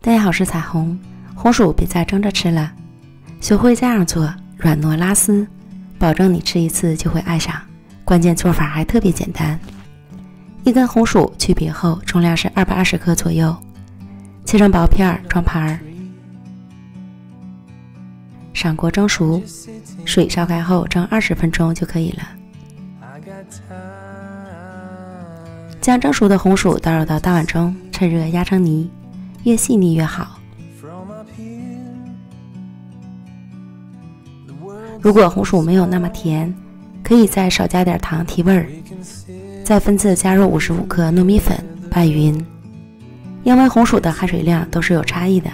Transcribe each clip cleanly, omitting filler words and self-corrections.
大家好，我是彩虹。红薯别再蒸着吃了，学会这样做，软糯拉丝，保证你吃一次就会爱上。关键做法还特别简单。一根红薯去皮后，重量是220克左右，切成薄片装盘，上锅蒸熟，水烧开后蒸20分钟就可以了。将蒸熟的红薯倒入到大碗中，趁热压成泥，越细腻越好。如果红薯没有那么甜，可以再少加点糖提味儿，再分次加入55克糯米粉拌匀。因为红薯的含水量都是有差异的，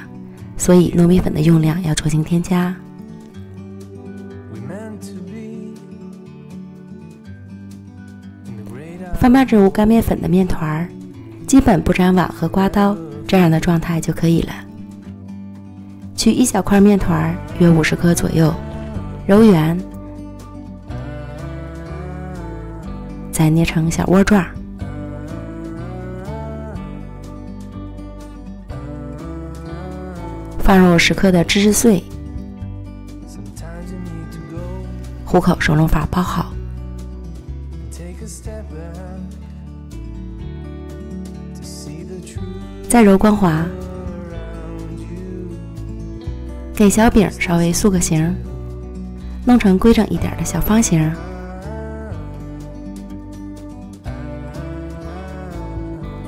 所以糯米粉的用量要酌情添加。翻拌至无干面粉的面团，基本不沾碗和刮刀，这样的状态就可以了。取一小块面团，约50克左右，揉圆，再捏成小窝状。放入10克的芝士碎，虎口收拢法包好。再揉光滑，给小饼稍微塑个形，弄成规整一点的小方形。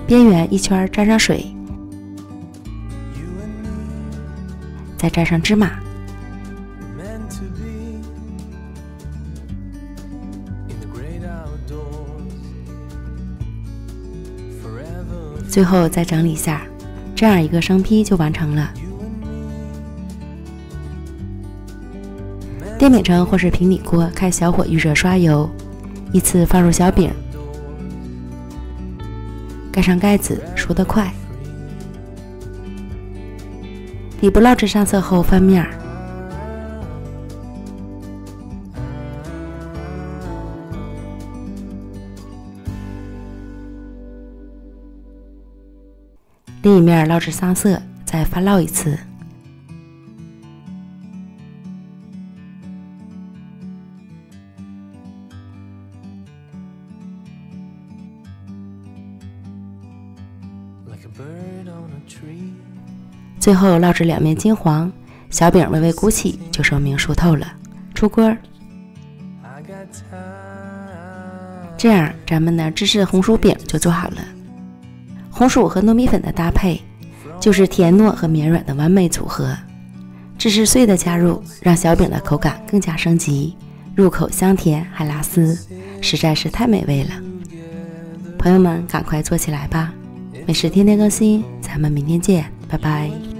边缘一圈沾上水，再沾上芝麻，最后再整理一下，这样一个生坯就完成了。电饼铛或是平底锅开小火预热刷油，依次放入小饼，盖上盖子，熟得快。底部烙至上色后翻面，另一面烙至上色，再翻烙一次。最后烙至两面金黄，小饼微微鼓起，就说明熟透了。出锅。这样咱们的芝士红薯饼就做好了。红薯和糯米粉的搭配，就是甜糯和绵软的完美组合。芝士碎的加入，让小饼的口感更加升级，入口香甜还拉丝，实在是太美味了。朋友们，赶快做起来吧！美食天天更新，咱们明天见，拜拜。